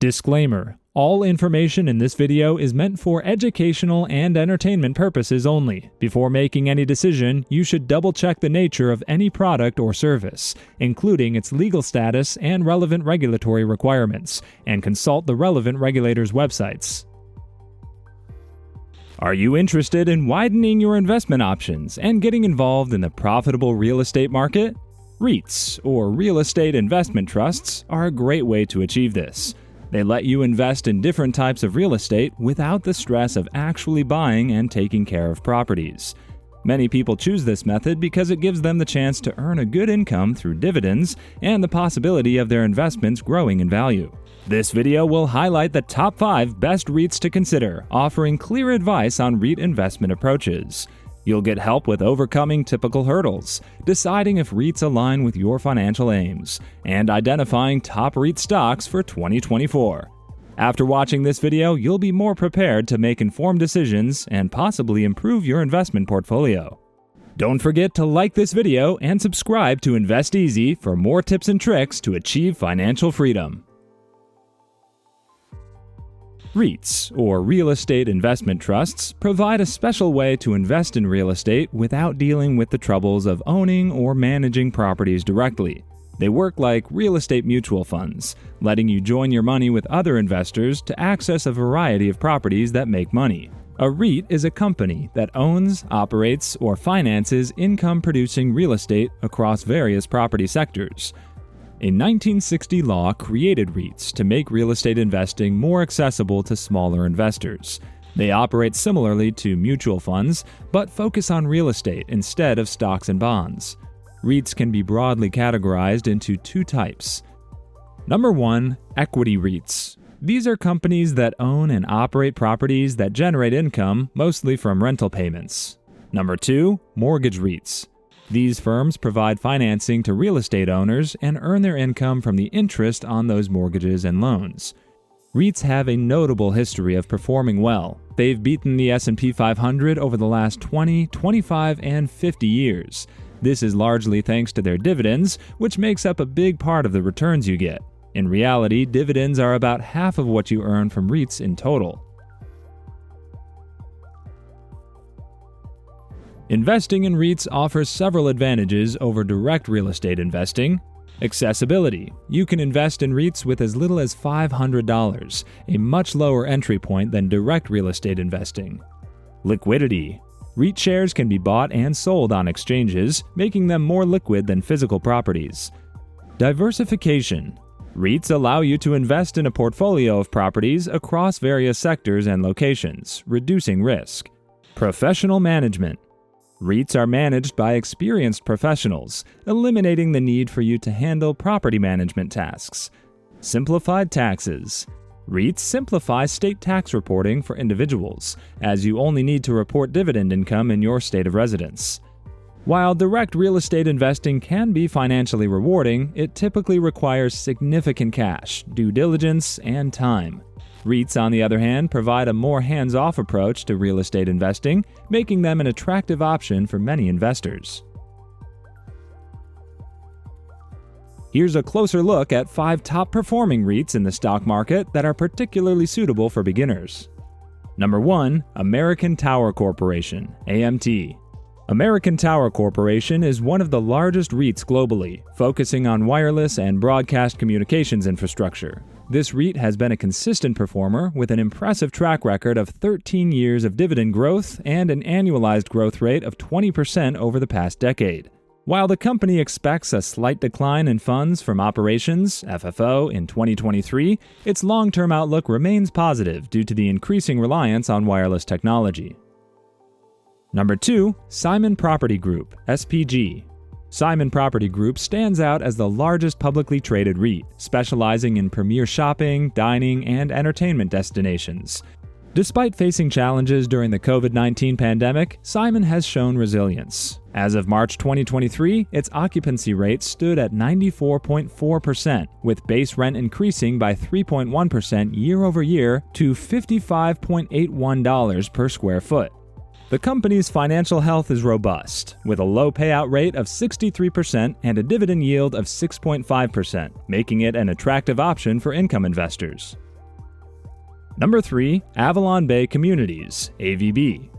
Disclaimer: all information in this video is meant for educational and entertainment purposes only. Before making any decision, you should double-check the nature of any product or service, including its legal status and relevant regulatory requirements, and consult the relevant regulators' websites. Are you interested in widening your investment options and getting involved in the profitable real estate market? REITs, or real estate investment trusts, are a great way to achieve this. They let you invest in different types of real estate without the stress of actually buying and taking care of properties. Many people choose this method because it gives them the chance to earn a good income through dividends and the possibility of their investments growing in value. This video will highlight the top 5 best REITs to consider, offering clear advice on REIT investment approaches. You'll get help with overcoming typical hurdles, deciding if REITs align with your financial aims, and identifying top REIT stocks for 2024. After watching this video, you'll be more prepared to make informed decisions and possibly improve your investment portfolio. Don't forget to like this video and subscribe to Invest Easy for more tips and tricks to achieve financial freedom. REITs, or real estate investment trusts, provide a special way to invest in real estate without dealing with the troubles of owning or managing properties directly. They work like real estate mutual funds, letting you join your money with other investors to access a variety of properties that make money. A REIT is a company that owns, operates, or finances income-producing real estate across various property sectors. A 1960 law created REITs to make real estate investing more accessible to smaller investors. They operate similarly to mutual funds, but focus on real estate instead of stocks and bonds. REITs can be broadly categorized into 2 types. Number 1, equity REITs. These are companies that own and operate properties that generate income, mostly from rental payments. Number 2, mortgage REITs. These firms provide financing to real estate owners and earn their income from the interest on those mortgages and loans. REITs have a notable history of performing well. They've beaten the S&P 500 over the last 20, 25, and 50 years. This is largely thanks to their dividends, which makes up a big part of the returns you get. In reality, dividends are about half of what you earn from REITs in total. Investing in REITs offers several advantages over direct real estate investing. Accessibility. You can invest in REITs with as little as $500, a much lower entry point than direct real estate investing. Liquidity. REIT shares can be bought and sold on exchanges, making them more liquid than physical properties. Diversification. REITs allow you to invest in a portfolio of properties across various sectors and locations, reducing risk. Professional management. REITs are managed by experienced professionals, eliminating the need for you to handle property management tasks. Simplified taxes. REITs simplify state tax reporting for individuals, as you only need to report dividend income in your state of residence. While direct real estate investing can be financially rewarding, it typically requires significant cash, due diligence, and time. REITs, on the other hand, provide a more hands-off approach to real estate investing, making them an attractive option for many investors. Here's a closer look at 5 top-performing REITs in the stock market that are particularly suitable for beginners. Number 1, American Tower Corporation, AMT. American Tower Corporation is one of the largest REITs globally, focusing on wireless and broadcast communications infrastructure. This REIT has been a consistent performer with an impressive track record of 13 years of dividend growth and an annualized growth rate of 20% over the past decade. While the company expects a slight decline in funds from operations, FFO, in 2023, its long-term outlook remains positive due to the increasing reliance on wireless technology. Number 2, Simon Property Group, SPG. Simon Property Group stands out as the largest publicly traded REIT, specializing in premier shopping, dining, and entertainment destinations. Despite facing challenges during the COVID-19 pandemic, Simon has shown resilience. As of March 2023, its occupancy rate stood at 94.4%, with base rent increasing by 3.1% year over year to $55.81 per square foot. The company's financial health is robust, with a low payout rate of 63% and a dividend yield of 6.5%, making it an attractive option for income investors. Number 3. Avalon Bay Communities, AVB.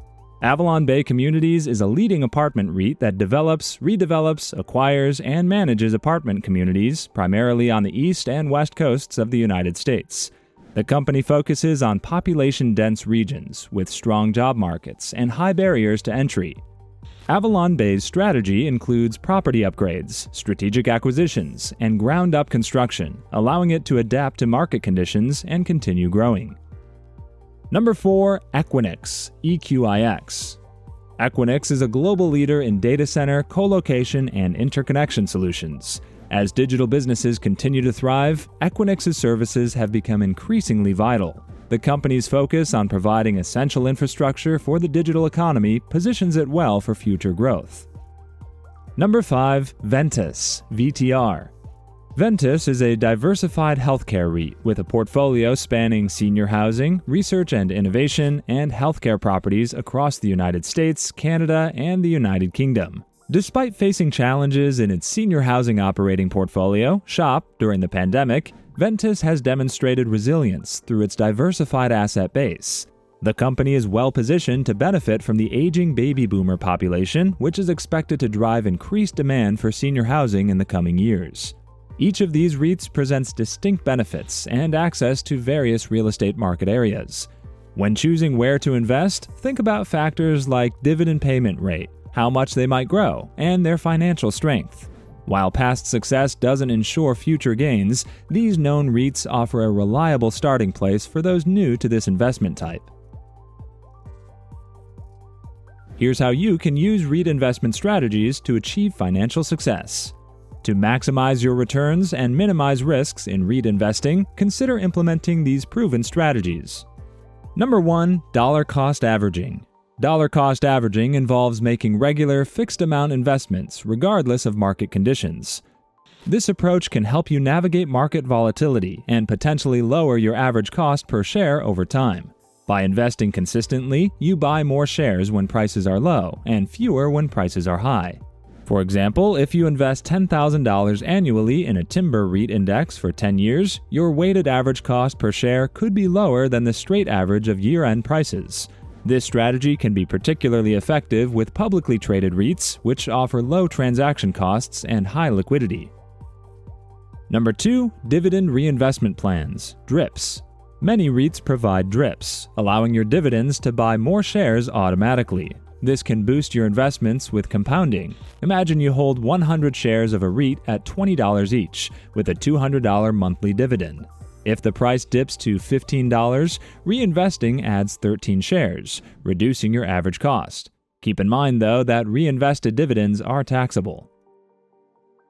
Avalon Bay Communities is a leading apartment REIT that develops, redevelops, acquires, and manages apartment communities primarily on the east and west coasts of the United States. The company focuses on population-dense regions with strong job markets and high barriers to entry. Avalon Bay's strategy includes property upgrades, strategic acquisitions, and ground-up construction, allowing it to adapt to market conditions and continue growing. Number 4. Equinix, EQIX. Equinix is a global leader in data center, colocation, and interconnection solutions. As digital businesses continue to thrive, Equinix's services have become increasingly vital. The company's focus on providing essential infrastructure for the digital economy positions it well for future growth. Number 5. Ventus, VTR. Ventus is a diversified healthcare REIT with a portfolio spanning senior housing, research and innovation, and healthcare properties across the United States, Canada, and the United Kingdom. Despite facing challenges in its senior housing operating portfolio, SHOP, during the pandemic, Ventus has demonstrated resilience through its diversified asset base. The company is well positioned to benefit from the aging baby boomer population, which is expected to drive increased demand for senior housing in the coming years. Each of these REITs presents distinct benefits and access to various real estate market areas. When choosing where to invest, think about factors like dividend payment rate, how much they might grow, and their financial strength. While past success doesn't ensure future gains, these known REITs offer a reliable starting place for those new to this investment type. Here's how you can use REIT investment strategies to achieve financial success. To maximize your returns and minimize risks in REIT investing, consider implementing these proven strategies. Number 1. Dollar cost averaging. Dollar cost averaging involves making regular, fixed-amount investments regardless of market conditions. This approach can help you navigate market volatility and potentially lower your average cost per share over time. By investing consistently, you buy more shares when prices are low and fewer when prices are high. For example, if you invest $10,000 annually in a timber REIT index for 10 years, your weighted average cost per share could be lower than the straight average of year-end prices. This strategy can be particularly effective with publicly traded REITs, which offer low transaction costs and high liquidity. Number 2. Dividend reinvestment plans, DRIPs. Many REITs provide DRIPs, allowing your dividends to buy more shares automatically. This can boost your investments with compounding. Imagine you hold 100 shares of a REIT at $20 each, with a $200 monthly dividend. If the price dips to $15, reinvesting adds 13 shares, reducing your average cost. Keep in mind, though, that reinvested dividends are taxable.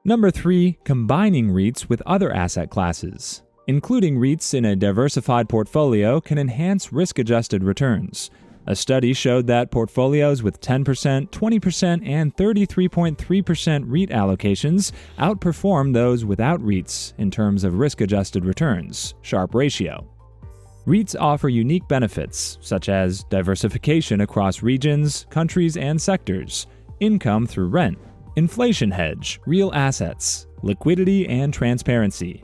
Number 3. Combining REITs with other asset classes. Including REITs in a diversified portfolio can enhance risk-adjusted returns. A study showed that portfolios with 10%, 20%, and 33.3% REIT allocations outperform those without REITs in terms of risk-adjusted returns, Sharpe ratio. REITs offer unique benefits, such as diversification across regions, countries, and sectors, income through rent, inflation hedge, real assets, liquidity, and transparency.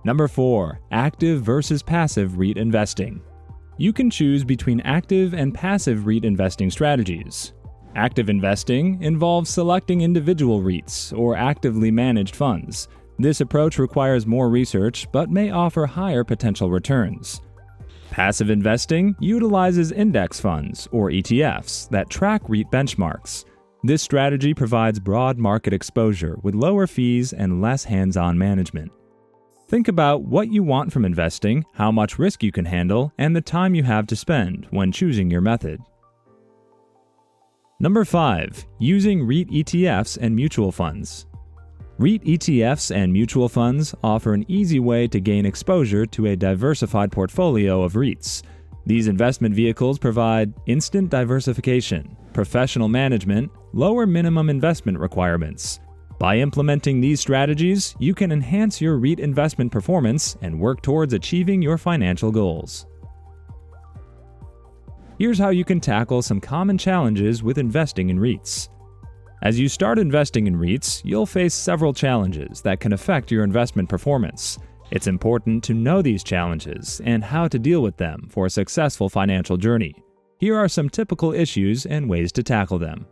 Number 4. Active versus passive REIT investing. You can choose between active and passive REIT investing strategies. Active investing involves selecting individual REITs or actively managed funds. This approach requires more research but may offer higher potential returns. Passive investing utilizes index funds or ETFs that track REIT benchmarks. This strategy provides broad market exposure with lower fees and less hands-on management. Think about what you want from investing, how much risk you can handle, and the time you have to spend when choosing your method. Number 5. Using REIT ETFs and mutual funds. REIT ETFs and mutual funds offer an easy way to gain exposure to a diversified portfolio of REITs. These investment vehicles provide instant diversification, professional management, lower minimum investment requirements. By implementing these strategies, you can enhance your REIT investment performance and work towards achieving your financial goals. Here's how you can tackle some common challenges with investing in REITs. As you start investing in REITs, you'll face several challenges that can affect your investment performance. It's important to know these challenges and how to deal with them for a successful financial journey. Here are some typical issues and ways to tackle them.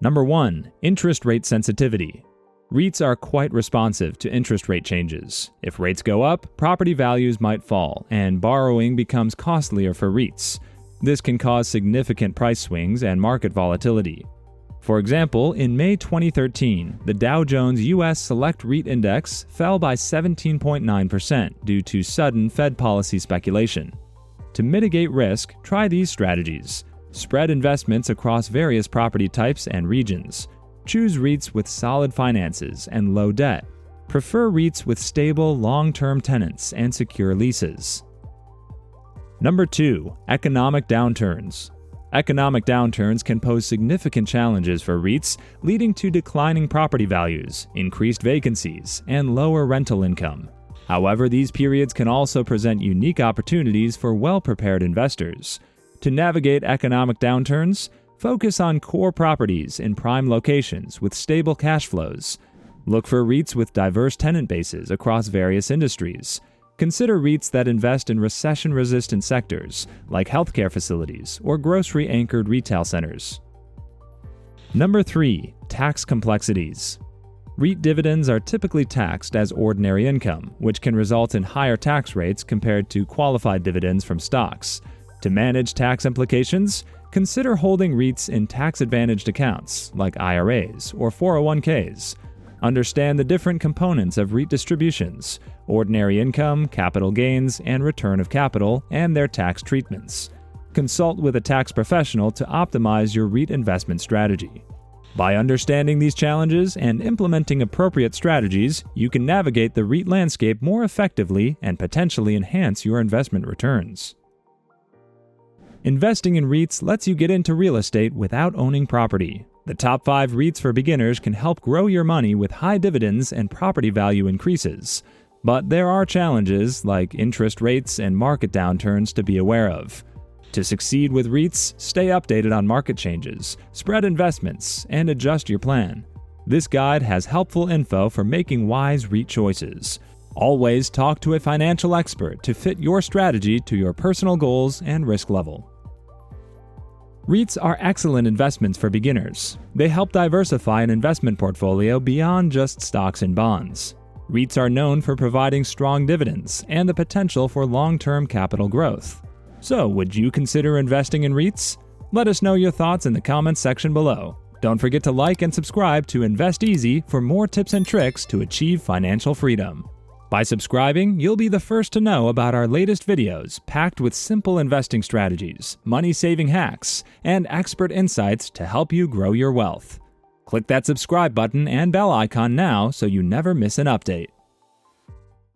Number 1. Interest rate sensitivity. REITs are quite responsive to interest rate changes. If rates go up, property values might fall, and borrowing becomes costlier for REITs. This can cause significant price swings and market volatility. For example, in May 2013, the Dow Jones U.S. Select REIT Index fell by 17.9% due to sudden Fed policy speculation. To mitigate risk, try these strategies. Spread investments across various property types and regions. Choose REITs with solid finances and low debt. Prefer REITs with stable, long-term tenants and secure leases. Number 2. Economic downturns. Economic downturns can pose significant challenges for REITs, leading to declining property values, increased vacancies, and lower rental income. However, these periods can also present unique opportunities for well-prepared investors. To navigate economic downturns, focus on core properties in prime locations with stable cash flows. Look for REITs with diverse tenant bases across various industries. Consider REITs that invest in recession-resistant sectors, like healthcare facilities or grocery-anchored retail centers. Number 3. Tax complexities. REIT dividends are typically taxed as ordinary income, which can result in higher tax rates compared to qualified dividends from stocks. To manage tax implications, consider holding REITs in tax-advantaged accounts, like IRAs or 401ks. Understand the different components of REIT distributions: ordinary income, capital gains, and return of capital, and their tax treatments. Consult with a tax professional to optimize your REIT investment strategy. By understanding these challenges and implementing appropriate strategies, you can navigate the REIT landscape more effectively and potentially enhance your investment returns. Investing in REITs lets you get into real estate without owning property. The top 5 REITs for beginners can help grow your money with high dividends and property value increases. But there are challenges like interest rates and market downturns to be aware of. To succeed with REITs, stay updated on market changes, spread investments, and adjust your plan. This guide has helpful info for making wise REIT choices. Always talk to a financial expert to fit your strategy to your personal goals and risk level. REITs are excellent investments for beginners. They help diversify an investment portfolio beyond just stocks and bonds. REITs are known for providing strong dividends and the potential for long-term capital growth. So, would you consider investing in REITs? Let us know your thoughts in the comments section below. Don't forget to like and subscribe to Invest Easy for more tips and tricks to achieve financial freedom. By subscribing, you'll be the first to know about our latest videos packed with simple investing strategies, money-saving hacks, and expert insights to help you grow your wealth. Click that subscribe button and bell icon now so you never miss an update.